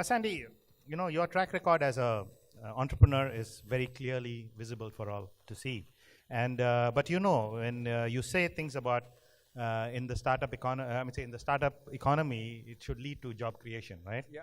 Sandy, your track record as a entrepreneur is very clearly visible for all to see. And but when you say things about in the startup economy, in the startup economy, it should lead to job creation, right? Yeah.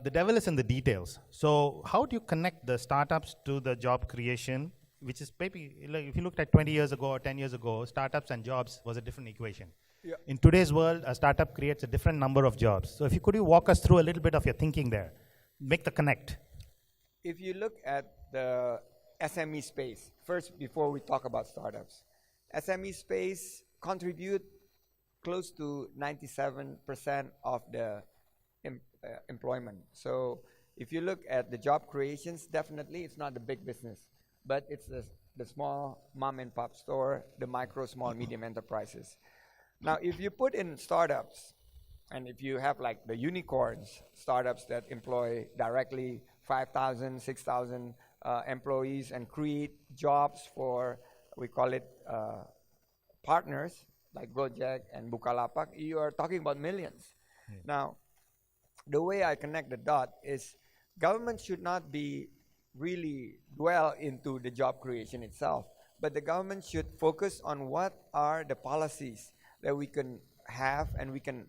The devil is in the details. So how do you connect the startups to the job creation, which is maybe, like, if you looked at 20 years ago or 10 years ago, startups and jobs was a different equation. Yeah. In today's world, a startup creates a different number of jobs. So could you walk us through a little bit of your thinking there? Make the connect. If you look at the SME space, first before we talk about startups, SME space contribute close to 97% of the employment. So if you look at the job creations, definitely it's not the big business, but it's the small mom and pop store, the micro, small, medium enterprises. Now, if you put in startups, and if you have like the unicorns, startups that employ directly 5,000, 6,000 employees and create jobs for, we call it partners, like Gojek and Bukalapak, you are talking about millions. Yeah. Now, the way I connect the dot is government should not be really dwell into the job creation itself, but the government should focus on what are the policies that we can have and we can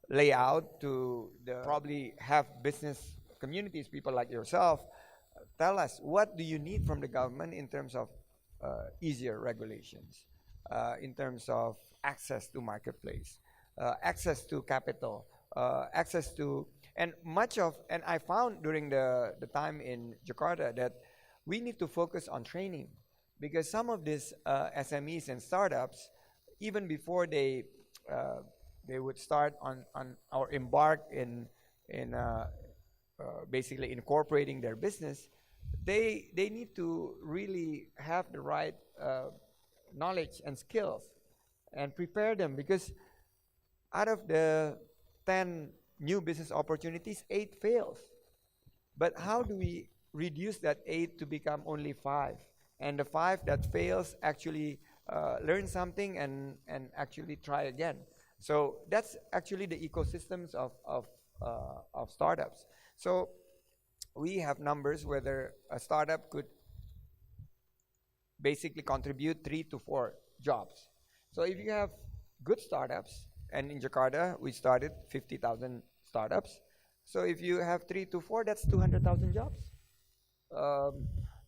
lay out to probably have business communities, people like yourself, tell us what do you need from the government in terms of easier regulations, in terms of access to marketplace, access to capital, access to, and I found during the time in Jakarta that we need to focus on training, because some of these SMEs and startups, even before they would start on or embark in basically incorporating their business, they need to really have the right knowledge and skills and prepare them, because out of the 10 new business opportunities, 8 fails. But how do we reduce that 8 to become only 5? And the 5 that fails actually learn something and actually try again. So that's actually the ecosystems of startups. So we have numbers whether a startup could basically contribute 3 to 4 jobs. So if you have good startups, and in Jakarta we started 50,000 startups. So if you have 3 to 4, that's 200,000 jobs.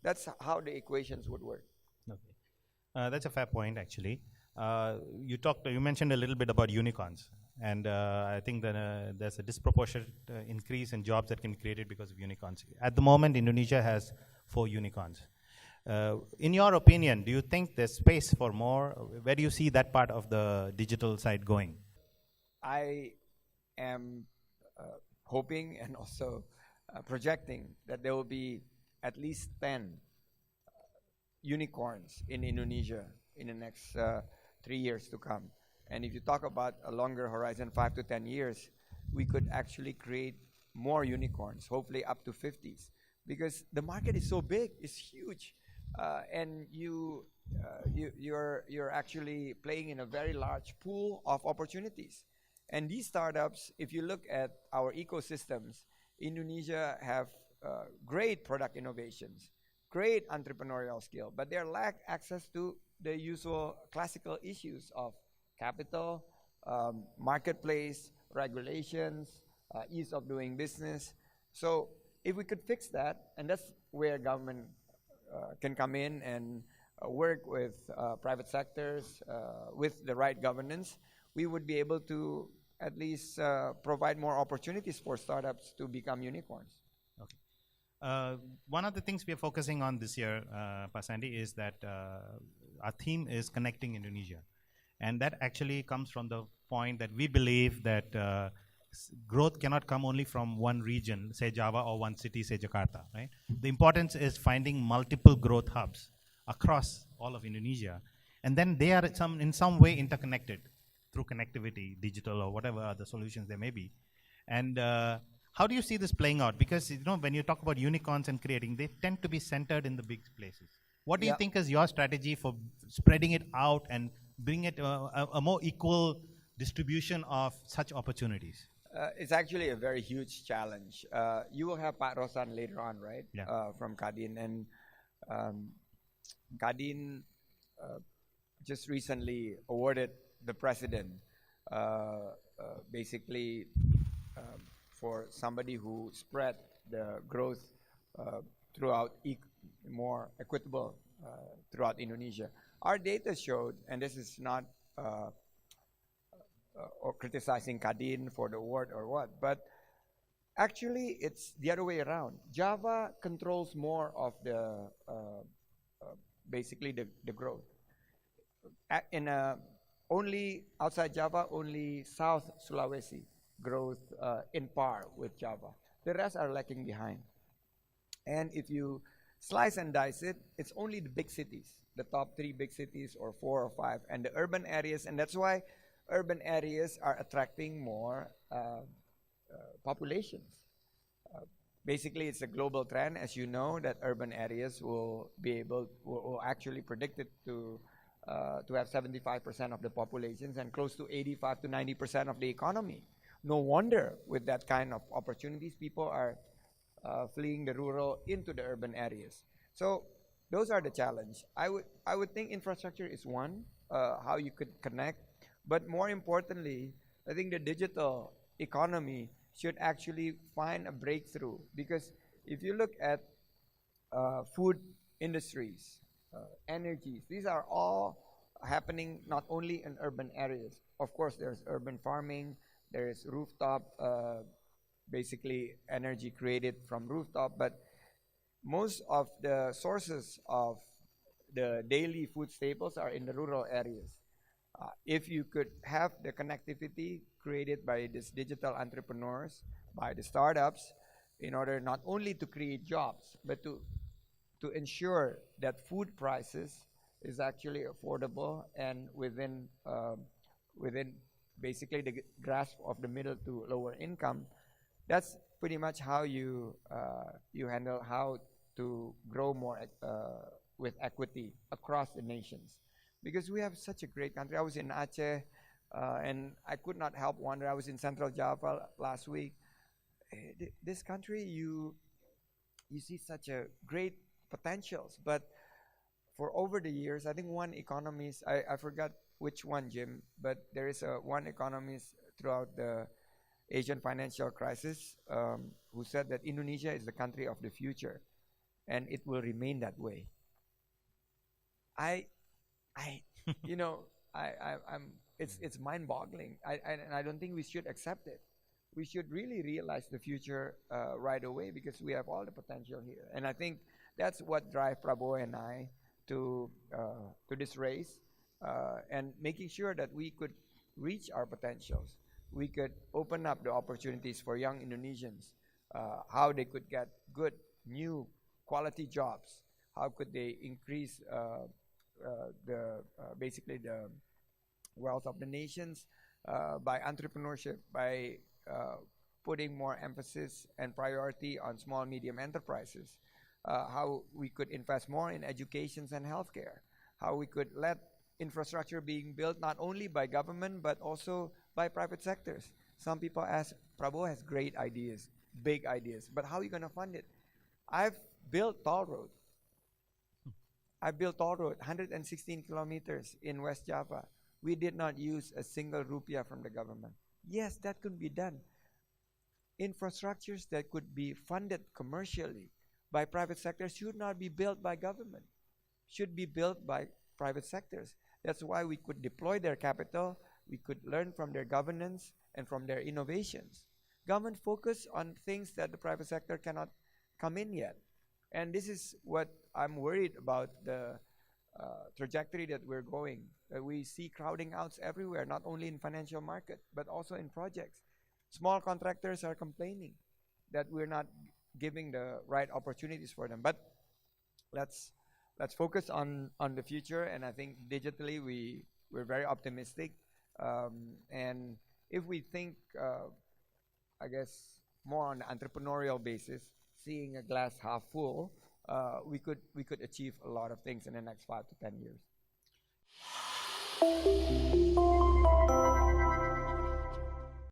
That's how the equations would work. Okay, that's a fair point, actually. You mentioned a little bit about unicorns, and I think that there's a disproportionate increase in jobs that can be created because of unicorns. At the moment, Indonesia has 4 unicorns. In your opinion, do you think there's space for more? Where do you see that part of the digital side going? I am hoping and also projecting that there will be at least 10 unicorns in Indonesia in the next 3 years to come. And if you talk about a longer horizon, 5 to 10 years, we could actually create more unicorns, hopefully up to 50s, because the market is so big, it's huge, and you're actually playing in a very large pool of opportunities. And these startups, if you look at our ecosystems, Indonesia have great product innovations, great entrepreneurial skill, but they lack access to the usual classical issues of capital, marketplace, regulations, ease of doing business. So if we could fix that, and that's where government can come in and work with private sectors, with the right governance, we would be able to at least provide more opportunities for startups to become unicorns. Okay. One of the things we are focusing on this year, Sandy, is that our theme is connecting Indonesia. And that actually comes from the point that we believe that growth cannot come only from one region, say Java, or one city, say Jakarta, right? The importance is finding multiple growth hubs across all of Indonesia. And then they are in some way interconnected through connectivity, digital or whatever other solutions there may be. And how do you see this playing out? Because when you talk about unicorns and creating, they tend to be centered in the big places. What do you think is your strategy for spreading it out and bring it a more equal distribution of such opportunities? It's actually a very huge challenge. You will have Pak Rosan later on, right? Yeah. From Kadin. And Kadin just recently awarded the president basically for somebody who spread the growth throughout more equitable throughout Indonesia. Our data showed, and this is not or criticizing Kadin for the award or what, but actually it's the other way around. Java controls more of the basically the growth. Only outside Java, only South Sulawesi growth in par with Java. The rest are lagging behind. And if you slice and dice it, it's only the big cities, the top 3 big cities or 4 or 5, and the urban areas. And that's why urban areas are attracting more populations. Basically, it's a global trend, as you know, that urban areas will actually predicted to have 75% of the populations and close to 85 to 90% of the economy. No wonder with that kind of opportunities, people are fleeing the rural into the urban areas. So those are the challenge. I would think infrastructure is one, how you could connect, but more importantly, I think the digital economy should actually find a breakthrough, because if you look at food industries, energies, these are all happening not only in urban areas. Of course, there's urban farming, there is rooftop, basically energy created from rooftop, but most of the sources of the daily food staples are in the rural areas. If you could have the connectivity created by these digital entrepreneurs, by the startups, in order not only to create jobs, but to ensure that food prices is actually affordable and within basically the grasp of the middle to lower income, that's pretty much how you handle how to grow more with equity across the nations. Because we have such a great country. I was in Aceh, and I could not help wonder. I was in Central Java last week. This country, you see such a great potentials, but for over the years, I think one economist, I forgot which one, Jim, but there is one economist throughout the Asian financial crisis who said that Indonesia is the country of the future, and it will remain that way. It's mind-boggling. And I don't think we should accept it. We should really realize the future right away, because we have all the potential here. And I think that's what drives Prabowo and I to this race, and making sure that we could reach our potentials. We could open up the opportunities for young Indonesians, how they could get good, new, quality jobs. How could they increase basically the wealth of the nations by entrepreneurship, by putting more emphasis and priority on small, medium enterprises. How we could invest more in education and healthcare. How we could let infrastructure being built not only by government but also by private sectors. Some people ask, Prabowo has great ideas, big ideas, but how are you going to fund it? I've built toll road. I built toll road, 116 kilometers in West Java. We did not use a single rupiah from the government. Yes, that could be done. Infrastructures that could be funded commercially by private sectors should not be built by government, should be built by private sectors. That's why we could deploy their capital, we could learn from their governance and from their innovations. Government focus on things that the private sector cannot come in yet. And this is what I'm worried about, the trajectory that we're going. We see crowding outs everywhere, not only in financial market, but also in projects. Small contractors are complaining that we're not giving the right opportunities for them. But let's focus on the future, and I think digitally we're very optimistic. And if we think, I guess, more on an entrepreneurial basis, seeing a glass half full, we could achieve a lot of things in the next 5 to 10 years.